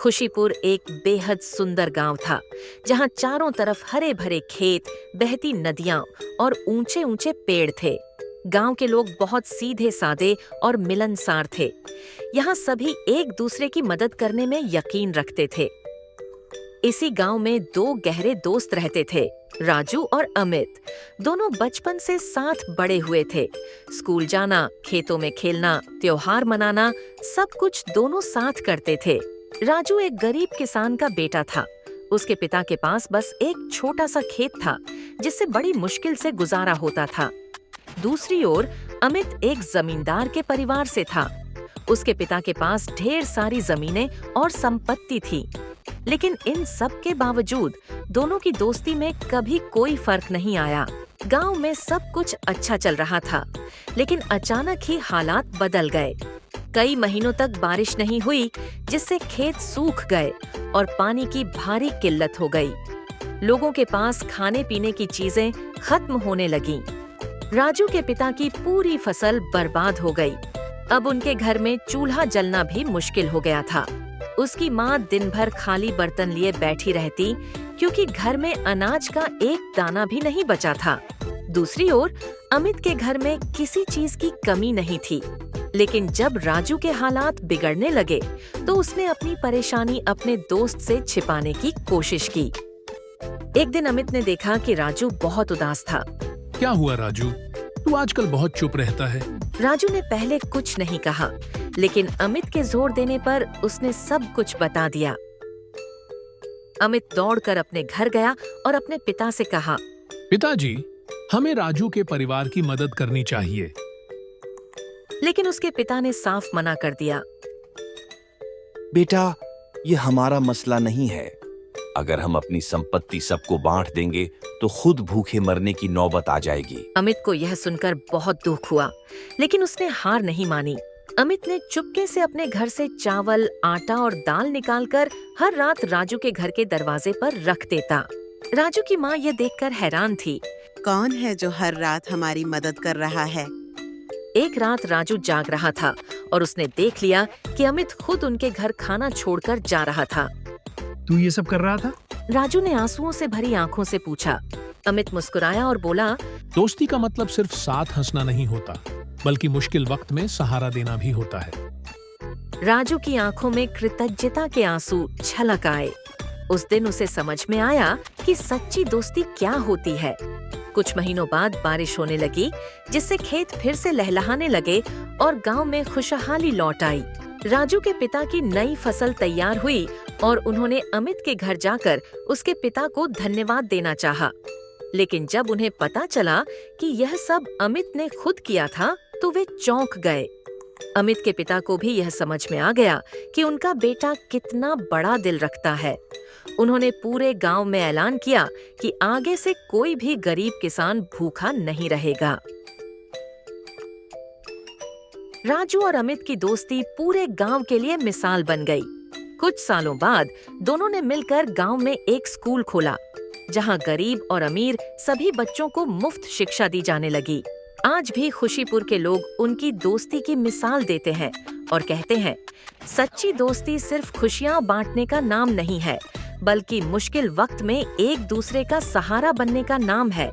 खुशीपुर एक बेहद सुंदर गांव था, जहां चारों तरफ हरे भरे खेत, बहती नदियां और ऊंचे ऊंचे पेड़ थे। गांव के लोग बहुत सीधे सादे और मिलनसार थे। यहाँ सभी एक दूसरे की मदद करने में यकीन रखते थे। इसी गांव में दो गहरे दोस्त रहते थे, राजू और अमित। दोनों बचपन से साथ बड़े हुए थे। स्कूल जाना, खेतों में खेलना, त्योहार मनाना, सब कुछ दोनों साथ करते थे। राजू एक गरीब किसान का बेटा था। उसके पिता के पास बस एक छोटा सा खेत था, जिससे बड़ी मुश्किल से गुजारा होता था। दूसरी ओर अमित एक जमींदार के परिवार से था। उसके पिता के पास ढेर सारी जमीनें और संपत्ति थी। लेकिन इन सब के बावजूद दोनों की दोस्ती में कभी कोई फर्क नहीं आया। गांव में सब कुछ अच्छा चल रहा था, लेकिन अचानक ही हालात बदल गए। कई महीनों तक बारिश नहीं हुई, जिससे खेत सूख गए और पानी की भारी किल्लत हो गई। लोगों के पास खाने पीने की चीजें खत्म होने लगीं। राजू के पिता की पूरी फसल बर्बाद हो गई। अब उनके घर में चूल्हा जलना भी मुश्किल हो गया था। उसकी माँ दिन भर खाली बर्तन लिए बैठी रहती, क्योंकि घर में अनाज का एक दाना भी नहीं बचा था। दूसरी ओर अमित के घर में किसी चीज की कमी नहीं थी। लेकिन जब राजू के हालात बिगड़ने लगे, तो उसने अपनी परेशानी अपने दोस्त से छिपाने की कोशिश की। एक दिन अमित ने देखा कि राजू बहुत उदास था। क्या हुआ राजू? तू आजकल बहुत चुप रहता है। राजू ने पहले कुछ नहीं कहा, लेकिन अमित के जोर देने पर उसने सब कुछ बता दिया। अमित दौड़कर अपने घर गया और अपने पिता से कहा, पिताजी, हमें राजू के परिवार की मदद करनी चाहिए। लेकिन उसके पिता ने साफ मना कर दिया। बेटा, ये हमारा मसला नहीं है। अगर हम अपनी संपत्ति सबको बांट देंगे तो खुद भूखे मरने की नौबत आ जाएगी। अमित को यह सुनकर बहुत दुख हुआ, लेकिन उसने हार नहीं मानी। अमित ने चुपके से अपने घर से चावल, आटा और दाल निकालकर हर रात राजू के घर के दरवाजे पर रख देता। राजू की माँ यह देखकर हैरान थी। कौन है जो हर रात हमारी मदद कर रहा है? एक रात राजू जाग रहा था और उसने देख लिया कि अमित खुद उनके घर खाना छोड़कर जा रहा था। तू ये सब कर रहा था? राजू ने आंसुओं से भरी आंखों से पूछा। अमित मुस्कुराया और बोला, दोस्ती का मतलब सिर्फ साथ हंसना नहीं होता, बल्कि मुश्किल वक्त में सहारा देना भी होता है। राजू की आंखों में कृतज्ञता के आंसू छलक आए। उस दिन उसे समझ में आया कि सच्ची दोस्ती क्या होती है। कुछ महीनों बाद बारिश होने लगी, जिससे खेत फिर से लहलहाने लगे और गांव में खुशहाली लौट आई। राजू के पिता की नई फसल तैयार हुई और उन्होंने अमित के घर जाकर उसके पिता को धन्यवाद देना चाहा। लेकिन जब उन्हें पता चला कि यह सब अमित ने खुद किया था, तो वे चौंक गए। अमित के पिता को भी यह समझ में आ गया कि उनका बेटा कितना बड़ा दिल रखता है। उन्होंने पूरे गांव में ऐलान किया कि आगे से कोई भी गरीब किसान भूखा नहीं रहेगा। राजू और अमित की दोस्ती पूरे गांव के लिए मिसाल बन गई। कुछ सालों बाद दोनों ने मिलकर गांव में एक स्कूल खोला, जहां गरीब और अमीर सभी बच्चों को मुफ्त शिक्षा दी जाने लगी। आज भी खुशीपुर के लोग उनकी दोस्ती की मिसाल देते हैं और कहते हैं, सच्ची दोस्ती सिर्फ खुशियां बांटने का नाम नहीं है, बल्कि मुश्किल वक्त में एक दूसरे का सहारा बनने का नाम है।